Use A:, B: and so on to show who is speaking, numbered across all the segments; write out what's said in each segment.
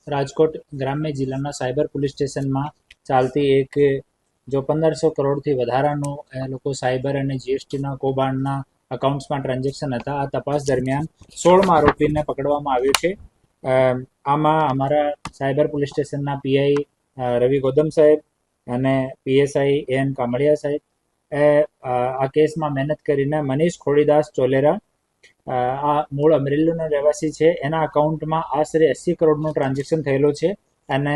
A: રાજકોટ ગ્રામ્ય જિલ્લાના cyber police સ્ટેશનમાં ચાલતી એક જો 1500 કરોડથી વધારાનું એ લોકો સાયબર અને જીએસટીના કૌભાંડના અકાઉન્ટ્સમાં ટ્રાન્ઝેક્શન હતા. આ તપાસ દરમિયાન 16મા આરોપીને પકડવામાં આવ્યો છે. આમાં અમારા સાયબર પોલીસ સ્ટેશનના પીઆઈ રવિ ગૌતમ સાહેબ અને પીએસઆઈ એન કામળિયા સાહેબ આ કેસમાં મહેનત કરીને મનીષ ખોડીદાસ ચોલેરા આ મૂળ અમરેલીનો રહેવાસી છે. એના અકાઉન્ટમાં આશરે 80 કરોડનું ટ્રાન્ઝેક્શન થયેલો છે અને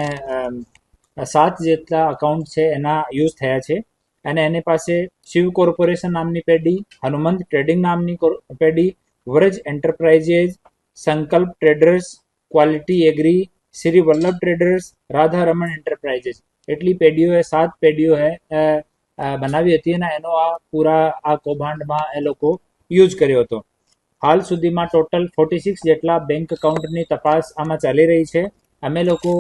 A: 7 જેટલા અકાઉન્ટ છે એના યુઝ થયા છે. અને એની પાસે શિવ કોર્પોરેશન નામની પેઢી, હનુમંત ટ્રેડિંગ નામની પેઢી, Vraj enterprises, Sankalp traders, quality agri, Shri Vallabh traders, Radha Raman enterprises એટલી પેઢીઓએ 7 પેઢીઓએ બનાવી હતી અને એનો આ કૌભાંડમાં એ લોકો યુઝ કર્યો હતો. હાલ સુધીમાં ટોટલ 46 જેટલા બેંક એકાઉન્ટની તપાસ આમાં ચાલી રહી છે. અમે લોકો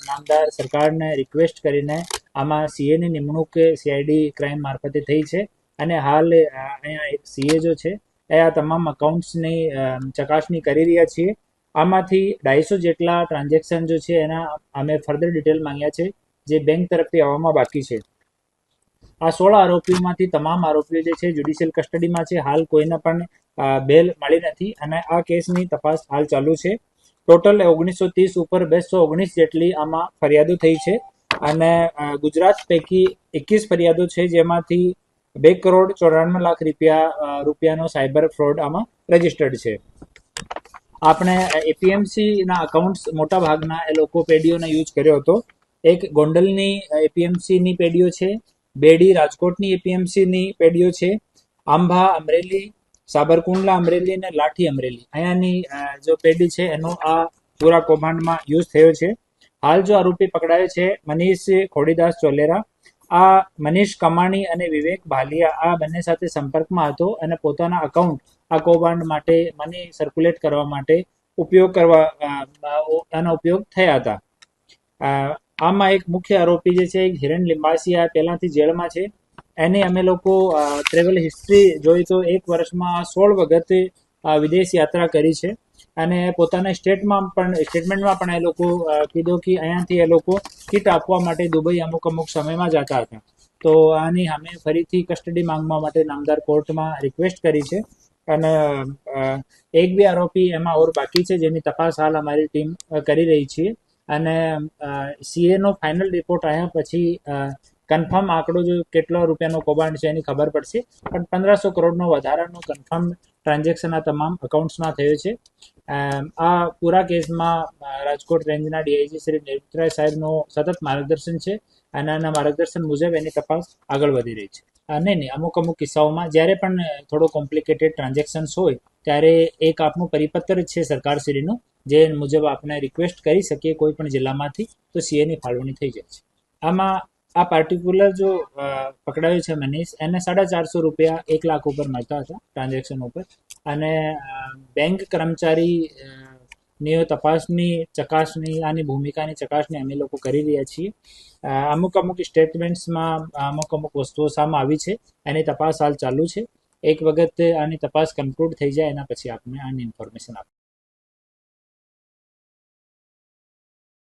A: નામદાર સરકારને રિક્વેસ્ટ કરીને આમાં સીએની નિમણૂક સીઆઈડી ક્રાઇમ મારફતે થઈ છે અને હાલ અહીંયા એક સીએ જો છે એ આ તમામ અકાઉન્ટ્સની ચકાસણી કરી રહ્યા છીએ. આમાંથી 250 જેટલા ટ્રાન્ઝેક્શન જો છે એના અમે ફર્ધર ડિટેલ માંગ્યા છે જે બેંક તરફથી આવવામાં બાકી છે. આ 16 આરોપીઓમાંથી તમામ આરોપીઓ જે છે જ્યુડિશિયલ કસ્ટડીમાં છે. હાલ કોઈને પણ બેલ મળી નથી અને આ કેસની તપાસ હાલ ચાલુ છે. ટોટલ 1930 ઉપર 219 જેટલી આમાં ફરિયાદો થઈ છે અને ગુજરાત પૈકી 21 ફરિયાદો છે જેમાંથી 2,94,00,000 રૂપિયાનો સાયબર ફ્રોડ આમાં રજીસ્ટર્ડ છે. આપણે એપીએમસીના અકાઉન્ટ્સ મોટા ભાગના એ લોકો પેઢીઓને યુઝ કર્યો હતો. એક ગોંડલની એપીએમસીની પેઢીઓ છે, બેડી રાજકોટની એપીએમસીની પેઢીઓ છે, આંબા અમરેલી, સાબરકુંડલા અમરેલી અને લાઠી અમરેલી અહીંયાની જો પેઢી છે એનો આ પૂરા કૌભાંડમાં યુઝ થયો છે. હાલ જો આરોપી પકડાયો છે મનીષ ખોડીદાસ ચોલેરા. આ મનીષ કમાણી અને વિવેક ભાલિયા આ બંને સાથે સંપર્કમાં હતો અને પોતાના અકાઉન્ટ આ કૌભાંડ માટે મની સર્ક્યુલેટ કરવા માટે એનો ઉપયોગ થયા હતા. આમાં એક મુખ્ય આરોપી જે છે હિરેન લિંબાસિયા પહેલાંથી જેલમાં છે. એની અમે લોકો ટ્રેવલ હિસ્ટ્રી જોઈ તો 1 વર્ષમાં 16 વખત વિદેશ યાત્રા કરી છે અને પોતાના સ્ટેટમેન્ટમાં પણ એ લોકો કીધું કે અહીંયાથી એ લોકો કીટ આપવા માટે દુબઈ અમુક સમયમાં જતા હતા. તો આની અમે ફરીથી કસ્ટડી માંગવા માટે નામદાર કોર્ટમાં રિક્વેસ્ટ કરી છે અને 1-2 આરોપી એમાં ઓર બાકી છે જેની તપાસ હાલ અમારી ટીમ કરી રહી છે અને સીએનો ફાઇનલ રિપોર્ટ આવ્યા પછી કન્ફર્મ આંકડો જો કેટલો રૂપિયાનો કૌભાંડ છે એની ખબર પડશે. પણ 1500 કરોડનો વધારાનો કન્ફર્મ ટ્રાન્ઝેક્શન આ તમામ અકાઉન્ટ્સમાં થયો છે. આ પૂરા કેસમાં રાજકોટ રેન્જના ડીઆઈજી શ્રી નિવૃત્તરાય સાહેબનો સતત માર્ગદર્શન છે અને આના માર્ગદર્શન મુજબ એની તપાસ આગળ વધી રહી છે. નહીં અમુક કિસ્સાઓમાં જ્યારે પણ થોડો કોમ્પ્લિકેટેડ ટ્રાન્ઝેક્શન્સ હોય ત્યારે એક આપનું પરિપત્ર છે સરકારશ્રીનું જે મુજબ આપણે રિક્વેસ્ટ કરી શકીએ કોઈ પણ જિલ્લામાંથી તો સીએની ફાળવણી થઈ જાય છે. આમાં આ પાર્ટિક્યુલર જો પકડાયો છે મનીષ એને 450 રૂપિયા 1 લાખ ઉપર મળતા હતા ટ્રાન્ઝેક્શન ઉપર અને બેંક કર્મચારીની તપાસની ચકાસણી આની ભૂમિકાની ચકાસણી અમે લોકો કરી રહ્યા છીએ. અમુક સ્ટેટમેન્ટ્સમાં અમુક વસ્તુઓ સામે આવી છે એની તપાસ હાલ ચાલુ છે. એક વખત આની તપાસ કન્ક્લુડ થઈ જાય એના પછી આપણે આની ઇન્ફોર્મેશન આપીએ.